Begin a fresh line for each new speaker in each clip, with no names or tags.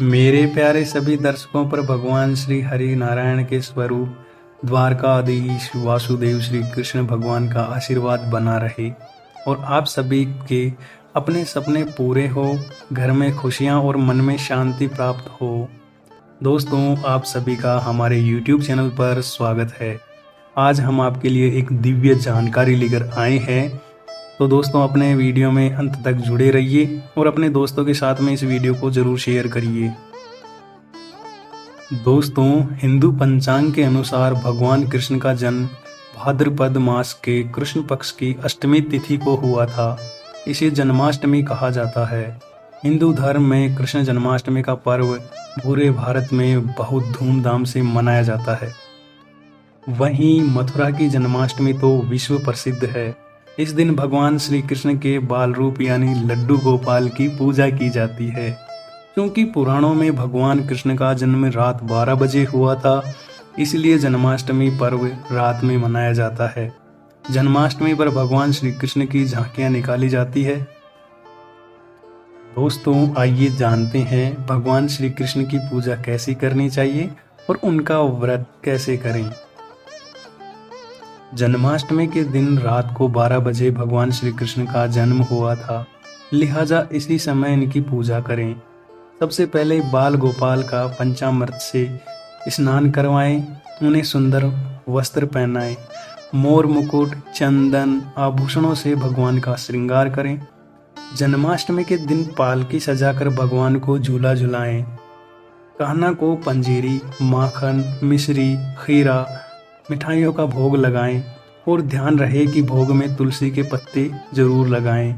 मेरे प्यारे सभी दर्शकों पर भगवान श्री हरि नारायण के स्वरूप द्वारकाधीश वासुदेव श्री कृष्ण भगवान का आशीर्वाद बना रहे और आप सभी के अपने सपने पूरे हो, घर में खुशियां और मन में शांति प्राप्त हो। दोस्तों, आप सभी का हमारे YouTube चैनल पर स्वागत है। आज हम आपके लिए एक दिव्य जानकारी लेकर आए हैं। तो दोस्तों, अपने वीडियो में अंत तक जुड़े रहिए और अपने दोस्तों के साथ में इस वीडियो को जरूर शेयर करिए। दोस्तों, हिंदू पंचांग के अनुसार भगवान कृष्ण का जन्म भाद्रपद मास के कृष्ण पक्ष की अष्टमी तिथि को हुआ था। इसे जन्माष्टमी कहा जाता है। हिंदू धर्म में कृष्ण जन्माष्टमी का पर्व पूरे भारत में बहुत धूमधाम से मनाया जाता है। वहीं मथुरा की जन्माष्टमी तो विश्व प्रसिद्ध है। इस दिन भगवान श्री कृष्ण के बाल रूप यानी लड्डू गोपाल की पूजा की जाती है। क्योंकि पुराणों में भगवान कृष्ण का जन्म रात 12 बजे हुआ था, इसलिए जन्माष्टमी पर्व रात में मनाया जाता है। जन्माष्टमी पर भगवान श्री कृष्ण की झांकियां निकाली जाती है। दोस्तों, आइए जानते हैं भगवान श्री कृष्ण की पूजा कैसी करनी चाहिए और उनका व्रत कैसे करें। जन्माष्टमी के दिन रात को 12 बजे भगवान श्री कृष्ण का जन्म हुआ था, लिहाजा इसी समय इनकी पूजा करें। सबसे पहले बाल गोपाल का पंचामृत से स्नान करवाएं, उन्हें सुंदर वस्त्र पहनाएं, मोर मुकुट, चंदन, आभूषणों से भगवान का श्रृंगार करें। जन्माष्टमी के दिन पालकी सजाकर भगवान को झूला झुलाएं। कान्हा को पंजीरी, माखन, मिश्री, खीरा, मिठाइयों का भोग लगाएं और ध्यान रहे कि भोग में तुलसी के पत्ते जरूर लगाएं।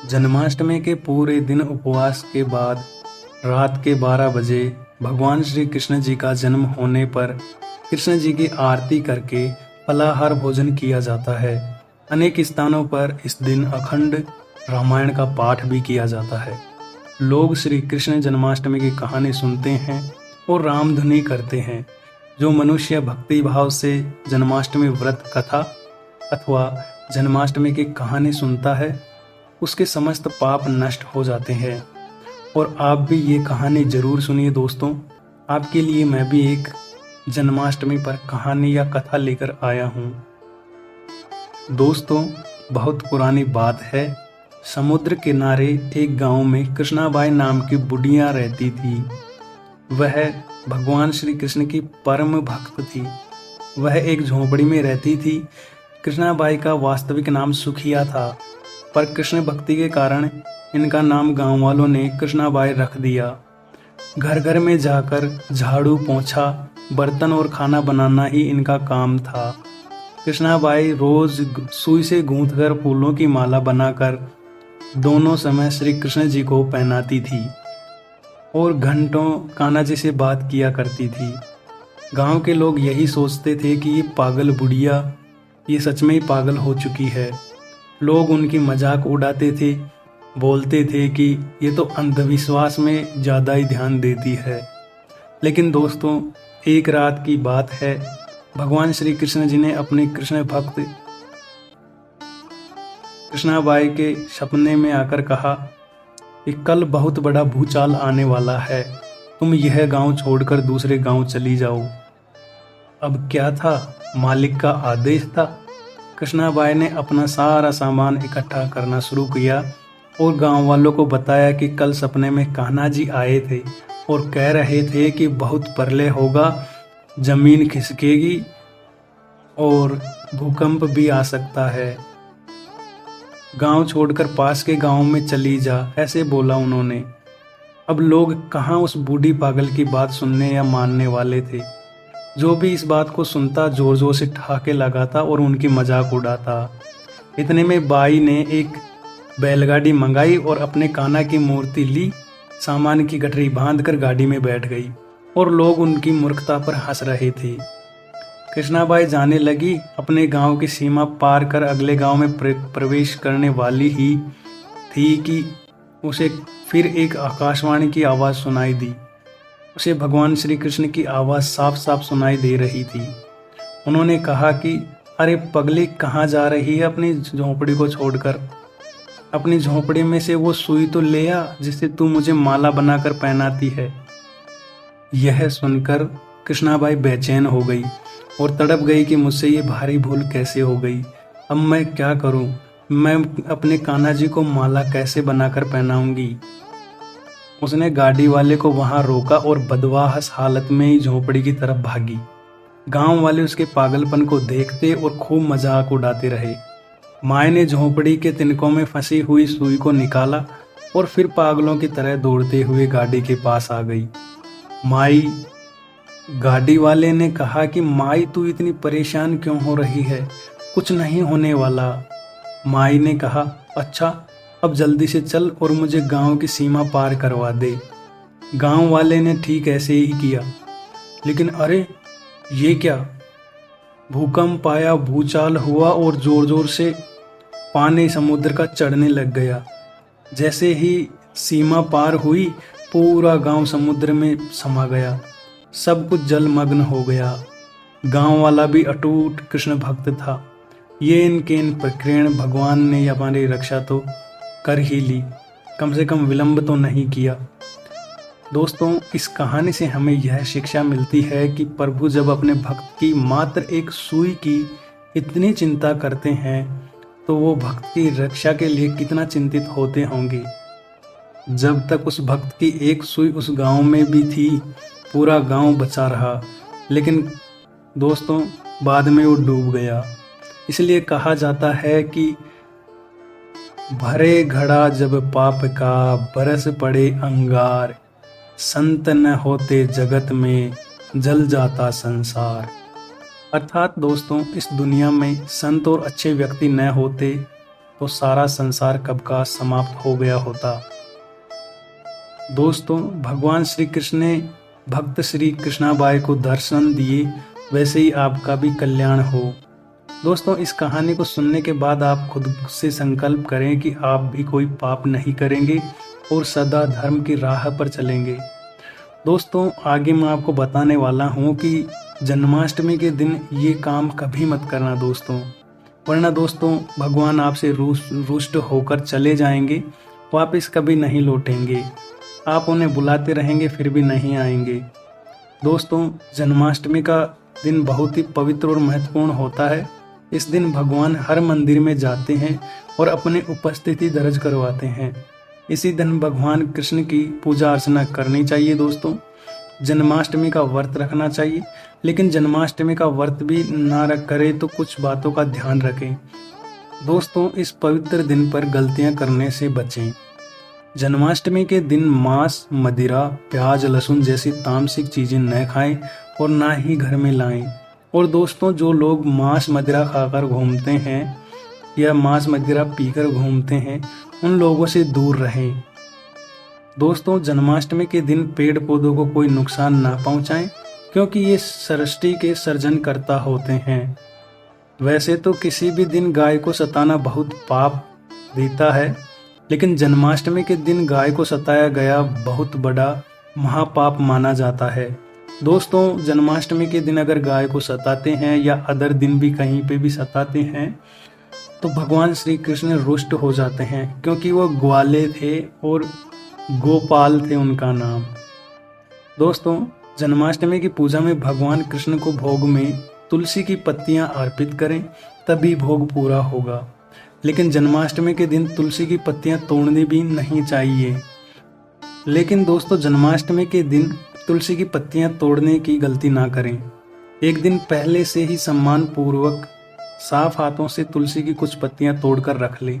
जन्माष्टमी के पूरे दिन उपवास के बाद रात के 12 बजे भगवान श्री कृष्ण जी का जन्म होने पर कृष्ण जी की आरती करके फलाहार भोजन किया जाता है। अनेक स्थानों पर इस दिन अखंड रामायण का पाठ भी किया जाता है। लोग श्री कृष्ण जन्माष्टमी की कहानी सुनते हैं और रामधुनी करते हैं। जो मनुष्य भक्ति भाव से जन्माष्टमी व्रत कथा अथवा जन्माष्टमी की कहानी सुनता है, उसके समस्त पाप नष्ट हो जाते हैं। और आप भी ये कहानी जरूर सुनिए दोस्तों। आपके लिए मैं भी एक जन्माष्टमी पर कहानी या कथा लेकर आया हूँ। दोस्तों, बहुत पुरानी बात है। समुद्र किनारे एक गांव में कृष्णाबाई नाम की बुढ़िया रहती थी। वह भगवान श्री कृष्ण की परम भक्त थी। वह एक झोपड़ी में रहती थी। कृष्णाबाई का वास्तविक नाम सुखिया था, पर कृष्ण भक्ति के कारण इनका नाम गांव वालों ने कृष्णाबाई रख दिया। घर घर में जाकर झाड़ू, पोंछा, बर्तन और खाना बनाना ही इनका काम था। कृष्णाबाई रोज सुई से गूंथकर फूलों की माला बनाकर दोनों समय श्री कृष्ण जी को पहनाती थी और घंटों कान्हा जी से बात किया करती थी। गांव के लोग यही सोचते थे कि ये पागल बुढ़िया ये सच में ही पागल हो चुकी है। लोग उनकी मजाक उड़ाते थे, बोलते थे कि ये तो अंधविश्वास में ज़्यादा ही ध्यान देती है। लेकिन दोस्तों, एक रात की बात है, भगवान श्री कृष्ण जी ने अपने कृष्ण भक्त कृष्णाबाई के सपने में आकर कहा कि कल बहुत बड़ा भूचाल आने वाला है, तुम यह गांव छोड़कर दूसरे गांव चली जाओ। अब क्या था, मालिक का आदेश था। कृष्णाबाई ने अपना सारा सामान इकट्ठा करना शुरू किया और गांव वालों को बताया कि कल सपने में कान्हा जी आए थे और कह रहे थे कि बहुत प्रलय होगा, जमीन खिसकेगी और भूकंप भी आ सकता है। गांव छोड़कर पास के गांव में चली जा, ऐसे बोला उन्होंने। अब लोग कहाँ उस बूढ़ी पागल की बात सुनने या मानने वाले थे। जो भी इस बात को सुनता जोर जोर से ठहाके लगाता और उनकी मजाक उड़ाता। इतने में बाई ने एक बैलगाड़ी मंगाई और अपने कान्हा की मूर्ति ली, सामान की गठरी बांधकर गाड़ी में बैठ गई और लोग उनकी मूर्खता पर हंस रहे थे। कृष्णाबाई जाने लगी। अपने गांव की सीमा पार कर अगले गांव में प्रवेश करने वाली ही थी कि उसे फिर एक आकाशवाणी की आवाज़ सुनाई दी। उसे भगवान श्री कृष्ण की आवाज़ साफ साफ सुनाई दे रही थी। उन्होंने कहा कि अरे पगली, कहाँ जा रही है अपनी झोंपड़ी को छोड़कर? अपनी झोंपड़ी में से वो सुई तो ले आ जिससे तू मुझे माला बनाकर पहनाती है। यह सुनकर कृष्णाबाई बेचैन हो गई और तड़प गई कि मुझसे ये भारी भूल कैसे हो गई। अब मैं क्या करूं? मैं अपने कान्हा जी को माला कैसे बनाकर पहनाऊंगी? उसने गाड़ी वाले को वहां रोका और बदवाहस हालत में ही झोपड़ी की तरफ भागी। गांव वाले उसके पागलपन को देखते और खूब मजाक उड़ाते रहे। माए ने झोपड़ी के तिनकों में फंसी हुई सुई को निकाला और फिर पागलों की तरह दौड़ते हुए गाड़ी के पास आ गई। माई, गाड़ी वाले ने कहा कि माई तू इतनी परेशान क्यों हो रही है? कुछ नहीं होने वाला। माई ने कहा, अच्छा अब जल्दी से चल और मुझे गांव की सीमा पार करवा दे। गांव वाले ने ठीक ऐसे ही किया। लेकिन अरे ये क्या? भूकंप आया, भूचाल हुआ और जोर जोर से पानी समुद्र का चढ़ने लग गया। जैसे ही सीमा पार हुई, पूरा गांव समुद्र में समा गया। सब कुछ जलमग्न हो गया। गांव वाला भी अटूट कृष्ण भक्त था। ये इनके इन प्रकृण भगवान ने हमारी रक्षा तो कर ही ली, कम से कम विलंब तो नहीं किया। दोस्तों, इस कहानी से हमें यह शिक्षा मिलती है कि प्रभु जब अपने भक्त की मात्र एक सुई की इतनी चिंता करते हैं तो वो भक्त की रक्षा के लिए कितना चिंतित होते होंगे। जब तक उस भक्त की एक सुई उस गांव में भी थी, पूरा गांव बचा रहा, लेकिन दोस्तों बाद में वो डूब गया। इसलिए कहा जाता है कि भरे घड़ा जब पाप का, बरस पड़े अंगार, संत न होते जगत में, जल जाता संसार। अर्थात दोस्तों, इस दुनिया में संत और अच्छे व्यक्ति न होते तो सारा संसार कब का समाप्त हो गया होता। दोस्तों, भगवान श्री कृष्ण ने भक्त श्री कृष्णाबाई को दर्शन दिए, वैसे ही आपका भी कल्याण हो। दोस्तों, इस कहानी को सुनने के बाद आप खुद से संकल्प करें कि आप भी कोई पाप नहीं करेंगे और सदा धर्म की राह पर चलेंगे। दोस्तों, आगे मैं आपको बताने वाला हूँ कि जन्माष्टमी के दिन ये काम कभी मत करना दोस्तों, वरना दोस्तों भगवान आपसे रुष्ट होकर चले जाएंगे, वापस कभी नहीं लौटेंगे। आप उन्हें बुलाते रहेंगे फिर भी नहीं आएंगे। दोस्तों, जन्माष्टमी का दिन बहुत ही पवित्र और महत्वपूर्ण होता है। इस दिन भगवान हर मंदिर में जाते हैं और अपनी उपस्थिति दर्ज करवाते हैं। इसी दिन भगवान कृष्ण की पूजा अर्चना करनी चाहिए। दोस्तों, जन्माष्टमी का व्रत रखना चाहिए, लेकिन जन्माष्टमी का व्रत भी ना करें तो कुछ बातों का ध्यान रखें। दोस्तों, इस पवित्र दिन पर गलतियां करने से बचें। जन्माष्टमी के दिन मांस, मदिरा, प्याज, लहसुन जैसी तामसिक चीजें न खाएं और ना ही घर में लाएं। और दोस्तों, जो लोग मांस मदिरा खाकर घूमते हैं या मांस मदिरा पीकर घूमते हैं, उन लोगों से दूर रहें। दोस्तों, जन्माष्टमी के दिन पेड़ पौधों को कोई नुकसान ना पहुंचाएं, क्योंकि ये सृष्टि के सर्जनकर्ता होते हैं। वैसे तो किसी भी दिन गाय को सताना बहुत पाप देता है, लेकिन जन्माष्टमी के दिन गाय को सताया गया बहुत बड़ा महापाप माना जाता है। दोस्तों, जन्माष्टमी के दिन अगर गाय को सताते हैं या अदर दिन भी कहीं पे भी सताते हैं तो भगवान श्री कृष्ण रुष्ट हो जाते हैं, क्योंकि वो ग्वाले थे और गोपाल थे उनका नाम। दोस्तों, जन्माष्टमी की पूजा में भगवान कृष्ण को भोग में तुलसी की पत्तियां अर्पित करें, तभी भोग पूरा होगा। लेकिन जन्माष्टमी के दिन तुलसी की पत्तियां तोड़नी भी नहीं चाहिए। लेकिन दोस्तों, जन्माष्टमी के दिन तुलसी की पत्तियां तोड़ने की गलती ना करें। एक दिन पहले से ही सम्मान पूर्वक साफ हाथों से तुलसी की कुछ पत्तियां तोड़कर रख लें।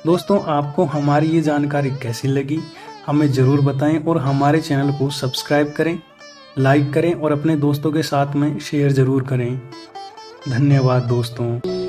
दोस्तों, आपको हमारी ये जानकारी कैसी लगी हमें ज़रूर बताएं और हमारे चैनल को सब्सक्राइब करें, लाइक करें और अपने दोस्तों के साथ में शेयर ज़रूर करें। धन्यवाद दोस्तों।